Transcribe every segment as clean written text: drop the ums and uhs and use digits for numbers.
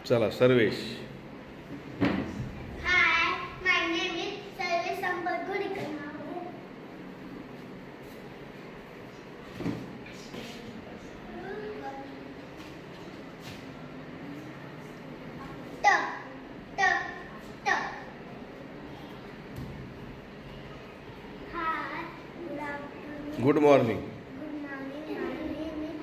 चला Sarvesh. Hi, my name is Sarvesh Sampath Gurikar. T, T, T. Hi, good afternoon. Good morning. Good morning. My name is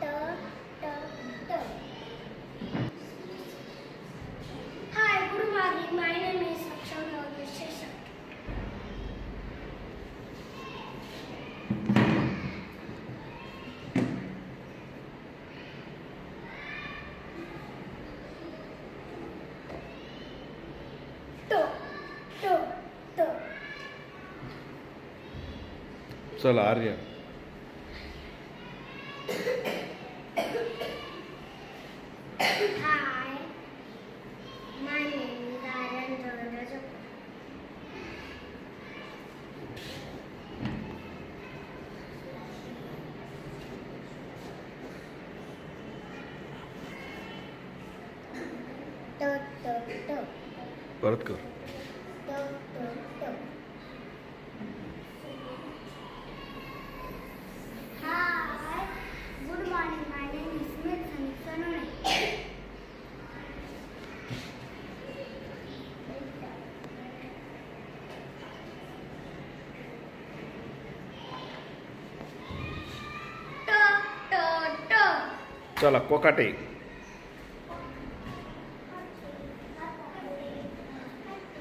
Dr. Hi, good morning. My name is Aksham Navishesha. To, to, to. चला आर्य. Hi, my name is Aryan Ravindra. To, to, to. परत कर. To, to, to. Hi, good morning. My name is Smith Sanone. To, to, to. चला Kokate.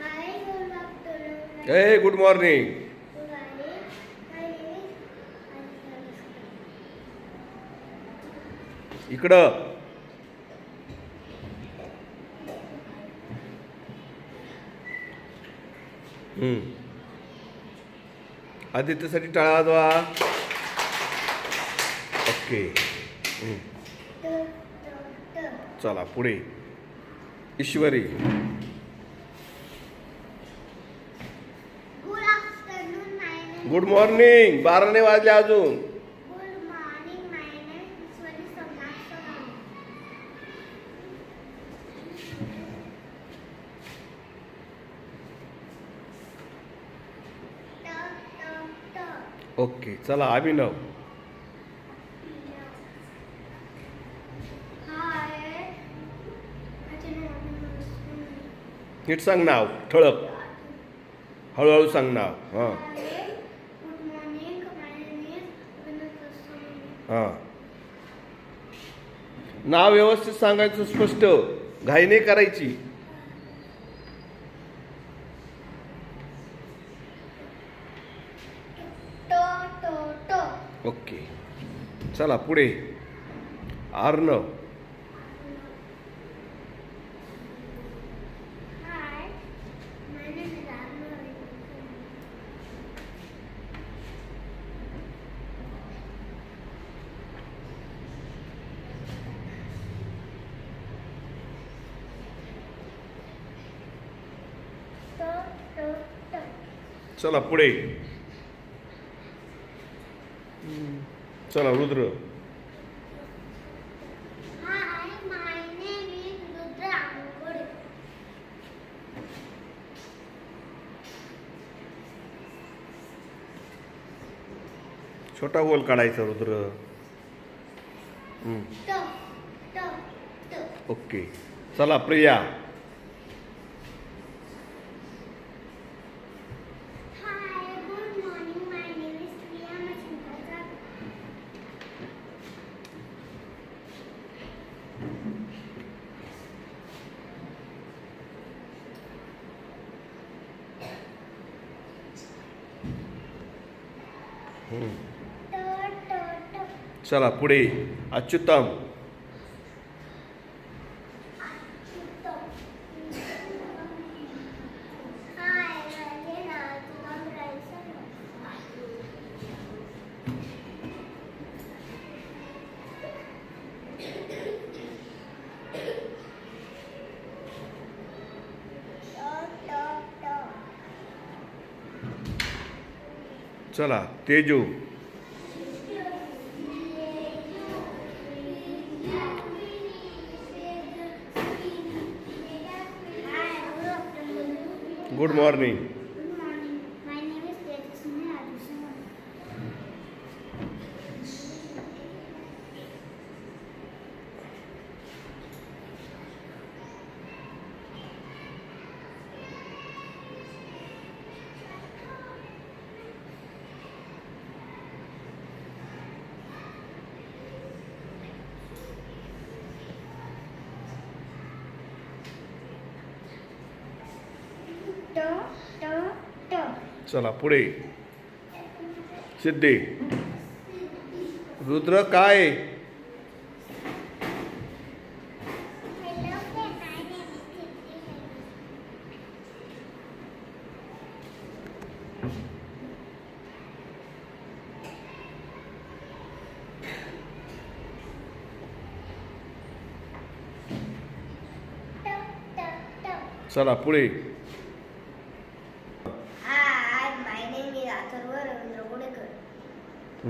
Hi, good afternoon. A good morning. Good morning. My name is इकडं. आदित्यसाठी टाळा वाजवा. Okay. To, to, to. चला पुढे. ईश्वरी. Good afternoon. My name. Good morning. 12 नाही वाजले अजून. Good morning. My name is Swati Somnath Sonone. To, to, to. Okay. चला अभिनव. Hi. माझे नाव नीट सांग नाव. ठळक. हळूहळू सांग नाव. हां Hi. Good morning. My name is Vinod Sonone. हां. नाव व्यवस्थित सांगायचं, स्पष्ट. घाई नाही करायची. To, to, to. ओके. चला पुढे. Arnav. Hi. My name is Arnav. To, to, to. चला पुढे. चला Rudra. Hi, my name is Rudra Angode. छोटा गोल काढायचा Rudra. To, to, to. Okay. चला Priya. Hi, good morning. My name is Priya Machindraja. To, to, to. चला पुढे. अच्युतम. Hi, माझे नाव तुकाम रायसर. To, to, to. चला Teju. Good morning. Good morning. My name is Tejaswini Rajesh. T. चला पुढे. सिद्धी. रुद्र काय? Hello, my name is Siddhi. चला पुढे. Hi, my name is Atharva Ravindra Godekar. T.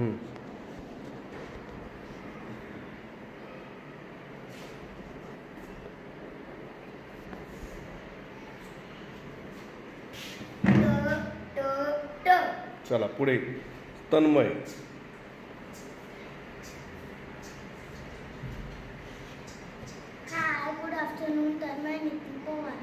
चला पुढे. Tanmay. Hi, good afternoon. Tanmay Nitin Pawar.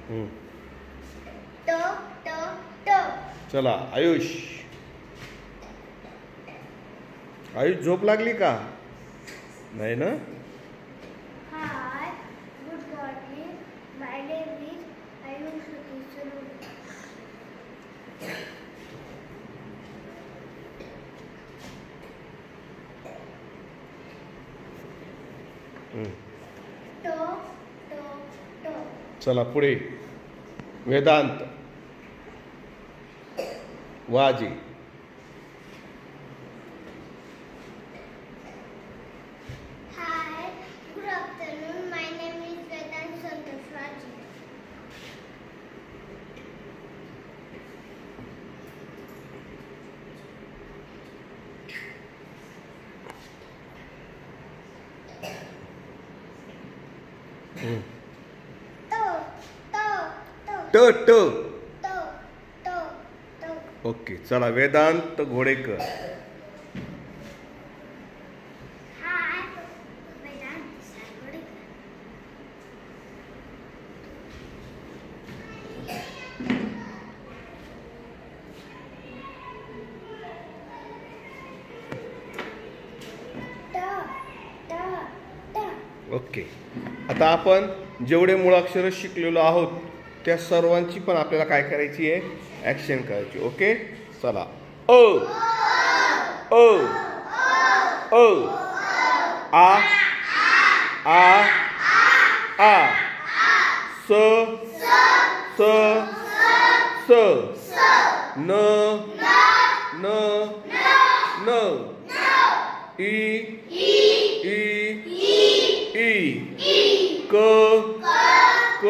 T. चला आयुष. आयुष झोप लागली का? नाही ना. Hi, good morning. My name is Ayush Satish. T. चला पुढे. वेदांत. वाजी. Hi, good afternoon. My name is Vedant Santosh Raji. ट ट. To. ओके. चला Vedant Ghodekar. Hi, Vedant Santosh. Okay. आता आपण जेवढे मुळाक्षरं शिकलेलो आहोत त्या सर्वांची पण आपल्याला काय करायची आहे? ॲक्शन करायची. ओके. चला. अ अ अ आ आ आ स स स न न न ई ई ई क क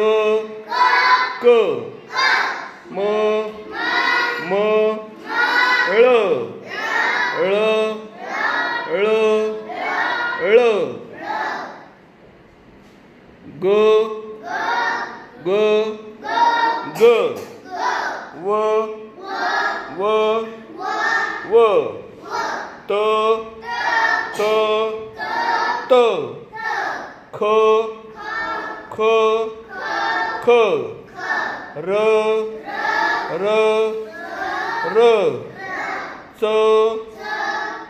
क म म ळ ळ ळ ळ ग ग ग व व व त त त ख ख ख र र र च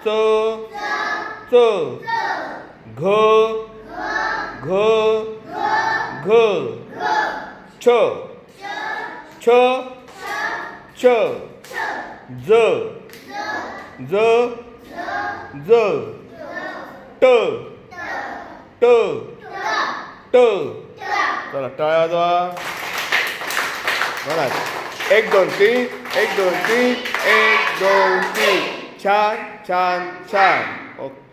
च च घ घ घ छ छ छ ज ज ज ट ट ट. चला टाळ्या वाजवा. म्हणा 1 2 3 1 2 3 1 2 3. छान छान छान. ओके.